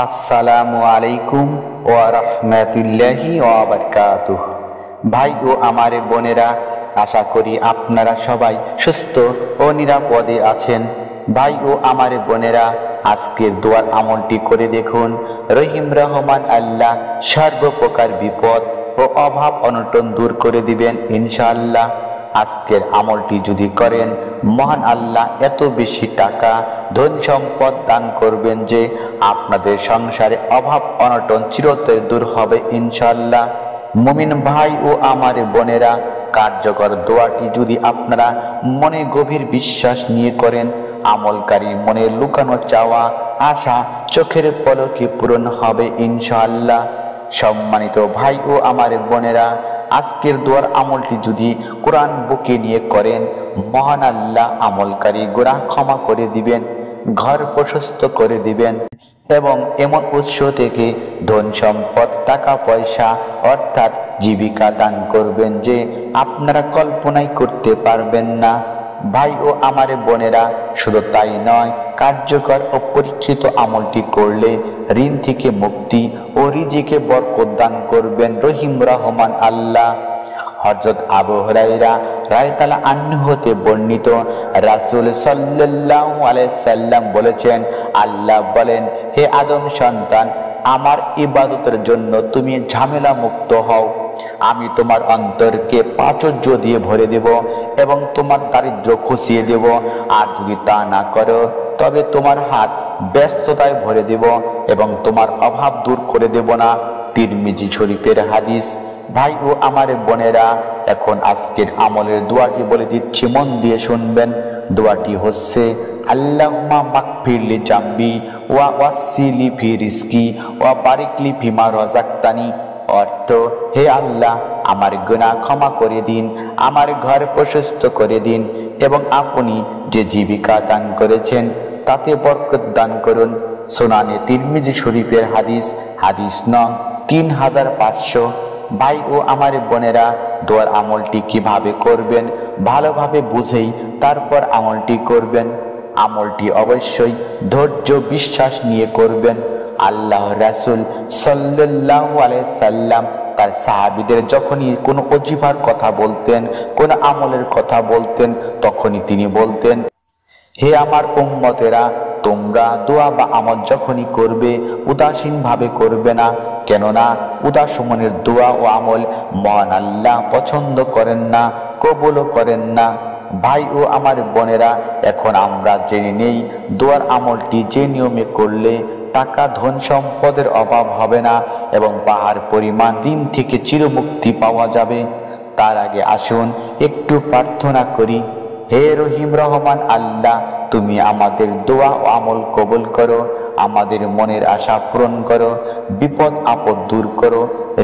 আসসালামু আলাইকুম ওয়া রাহমাতুল্লাহি ওয়া বারাকাতুহু। ভাই ও আমার বোনেরা, আশা করি আপনারা সবাই সুস্থ ও নিরাপদে আছেন। ভাই ও আমার বোনেরা, আজকের দোয়ার আমলটি করে দেখুন। রহিম রহমান আল্লাহ সর্বপ্রকার বিপদ ও অভাব অনটন দূর করে দিবেন ইনশাআল্লাহ। আজকের আমলটি যদি করেন, মহান আল্লাহ এত বেশি টাকা ধন সম্পদ দান করবেন যে আপনাদের সংসারে অভাব অনটন চিরতরে দূর হবে ইনশাআল্লাহ। মুমিন ভাই ও আমার বোনেরা, কার্যকর দোয়াটি যদি আপনারা মনে গভীর বিশ্বাস নিয়ে করেন, আমলকারীর মনে লুকানো চাওয়া আশা চোখের পলকে পূরণ হবে ইনশাআল্লাহ। সম্মানিত ভাই ও আমার বোনেরা, আজকের দোয়ার আমলটি যদি কোরআন বুকে নিয়ে করেন, মহান আল্লাহ আমলকারী গুনাহ ক্ষমা করে দিবেন, ঘর প্রশস্ত করে দিবেন এবং এমন উৎস থেকে ধন সম্পদ টাকা পয়সা অর্থাৎ জীবিকা দান করবেন যে আপনারা কল্পনাই করতে পারবেন না। ভাই ও আমার বোনেরা, শুধু তাই নয়, কার্যকর ও পরীক্ষিত আমলটি করলে ঋণ থেকে মুক্তি ও রিজিকে বরকত দান করবেন রহিম রহমান আল্লাহ। হযরত আবু হুরায়রা রাদিয়াল্লাহু আনহু হতে বর্ণিত, রাসূল সাল্লাল্লাহু আলাইহি সাল্লাম বলেছেন, আল্লাহ বলেন, হে আদম সন্তান, আমার ইবাদতের জন্য তুমি ঝামেলা মুক্ত হও। আমি তোমার অন্তরকে প্রাচুর্য দিয়ে ভরে দেব এবং তোমার দারিদ্র খুশিয়ে দেব। আর যদি তা না করো, তবে তোমার হাত ব্যস্ততায় ভরে দেব এবং তোমার অভাব দূর করে দেব না। তিরমিজি শরীফের হাদিস। ভাই ও আমার বোনেরা, এখন আজকের আমলের দোয়াটি বলে দিচ্ছি, মন দিয়ে শুনবেন। দোয়াটি হচ্ছে, আল্লাহুম্মা মাগফিরলি জামবি ওয়া ওয়াসিলি ফি রিজকি ওয়া বারিকলি ফিমা রাযাকতানি। অর্থ, হে আল্লাহ, আমার গুনাহ ক্ষমা করে দিন, আমার ঘর প্রশস্ত করে দিন এবং আপনি যে জীবিকা দান করেছেন তাতে বরকত দান করুন। সুনানে তিরমিজি শরীফের হাদিস, হাদিস নং 3500। ভাই ও আমার বোনেরা, দোয়ার আমলটি কিভাবে করবেন ভালোভাবে বুঝেই তারপর আমলটি করবেন। আমলটি অবশ্যই ধৈর্য বিশ্বাস নিয়ে করবেন। আল্লাহ রাসূল সাল্লাল্লাহু আলাইহি সাল্লাম তার সাহাবীদের যখনই কোনো ওজিফার কথা বলতেন, কোনো আমলের কথা বলতেন, তখনই তিনি বলতেন, হে আমার উম্মতেরা, তোমরা দোয়া বা আমল যখনই করবে উদাসীন ভাবে করবে না, কেননা উদাস মনের দোয়া ও আমল মহান আল্লাহ পছন্দ করেন না, কবুলও করেন না। ভাই ও আমার বোনেরা, এখন আমরা জেনে নেই দোয়ার আমলটি যে নিয়মে করলে টাকা ধন সম্পদের অভাব হবে না এবং পাহাড় পরিমাণ ঋণ থেকে চিরমুক্তি পাওয়া যাবে। তার আগে আসুন একটু প্রার্থনা করি। হে রহিম রহমান আল্লাহ, তুমি আমাদের দোয়া ও আমল কবুল করো, আমাদের মনের আশা পূরণ করো, বিপদ আপদ দূর করো,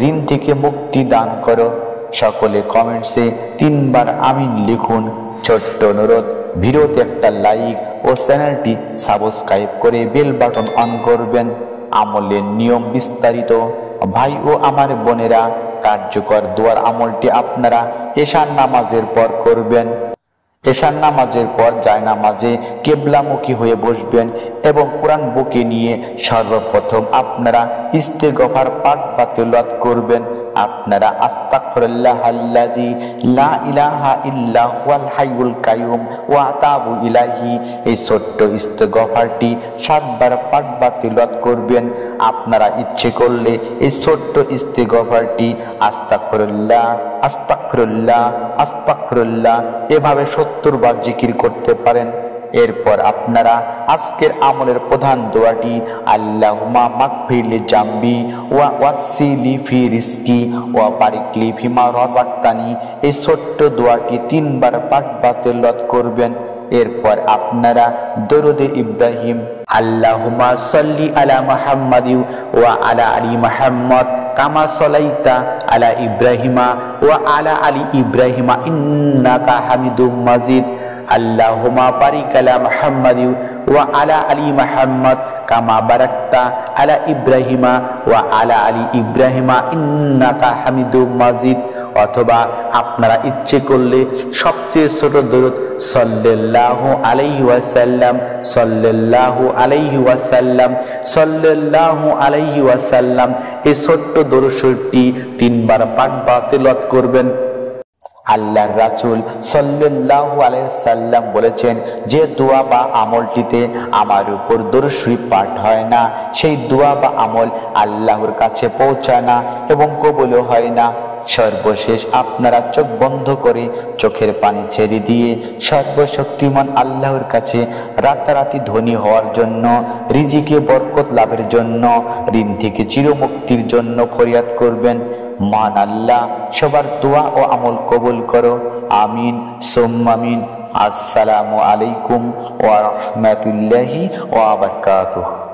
ঋণ থেকে মুক্তি দান করো। সকলে কমেন্টসে 3 বার আমিন লিখুন। ছোট্ট অনুরোধ, ভিডিওতে একটা লাইক ও চ্যানেলটি সাবস্ক্রাইব করে বেল বাটন অন করবেন। আমলের নিয়ম বিস্তারিত। ভাই ও আমার বোনেরা, কার্যকর দোয়ার আমলটি আপনারা এশার নামাজের পর করবেন। এশার নামাজের পর জায়নামাজে কিবলামুখী হয়ে বসবেন এবং কোরআন বুকে নিয়ে সর্বপ্রথম আপনারা ইস্তেগফার পাঠ বা তিলাওয়াত করবেন। আপনারা আস্তাগফিরুল্লাহাল্লাযী লা ইলাহা ইল্লা হুয়াল হাইয়ুল কাইয়ুম ওয়া আতাবু ইলাইহি, এই ছোট্ট ইস্তেগফারটি 7 বার পাঠ বা তিলাওয়াত করবেন। আপনারা ইচ্ছে করলে এই ছোট্ট ইস্তেগফারটি আস্তাগফিরুল্লাহ আস্তাগফিরুল্লাহ আস্তাগফিরুল্লাহ এভাবে 70 বার জিকির করতে পারেন। এরপর আপনারা আজকের আমলের প্রধান দোয়াটি, আল্লাহুম্মা মাগফিরলি জামবি ওয়া ওয়াসিলি ফি রিজকি ওয়া বারিকলি ফিমা রাযাকতানি, এই ছোট্ট দোয়াটি 3 বার পাঠ বা তিলাওয়াত করবেন। এরপর আপনারা দরুদে ইব্রাহিম, আল্লাহুম্মা সাল্লি আলা মুহাম্মাদি ওয়া আলা আলি মুহাম্মাদ কামা সাল্লাইতা আলা ইব্রাহিমা ওয়া আলা আলি ইব্রাহিমা ইন্নাকা হামিদুম মাজিদ। আল্লাহুম্মা বারিক আলা মুহাম্মাদি ওয়া আলা আলি মুহাম্মদ কামা বারাকতা আলা ইব্রাহিমা ওয়া আলা আলি ইব্রাহিমা ইন্নাকা হামিদুম মাজিদ। অথবা আপনারা ইচ্ছে করলে সবচেয়ে ছোট দরুদ সাল্লাল্লাহু আলাইহি ওয়াসাল্লাম, সাল্লাল্লাহু আলাইহি ওয়াসাল্লাম, সাল্লাল্লাহু আলাইহি ওয়াসাল্লাম এই ছোট্ট দরুদ শরীফটি 3 বার পাঠ বা তেলাওয়াত করবেন। আল্লাহর রাসূল সাল্লাল্লাহু আলাইহি ওয়াসাল্লাম বলেছেন, যে দোয়া বা আমলটিতে আমার উপর দরুদ শরীফ পাঠ হয় না, সেই দোয়া বা আমল আল্লাহর কাছে পৌঁছায় না এবং কবুলও হয় না। সর্বশেষ আপনারা চোখ বন্ধ করে চোখের পানি ছেড়ে দিয়ে সর্বশক্তিমান আল্লাহর কাছে রাতারাতি ধনী হওয়ার জন্য, রিজিকে বরকত লাভের জন্য, ঋণ থেকে চিরমুক্তির জন্য ফরিয়াদ করবেন। মান আল্লাহ সবার দোয়া ও আমল কবুল করো, আমিন সুম্মা আমিন। আসসালামু আলাইকুম ওয়া রাহমাতুল্লাহি ওয়া বারাকাতুহু।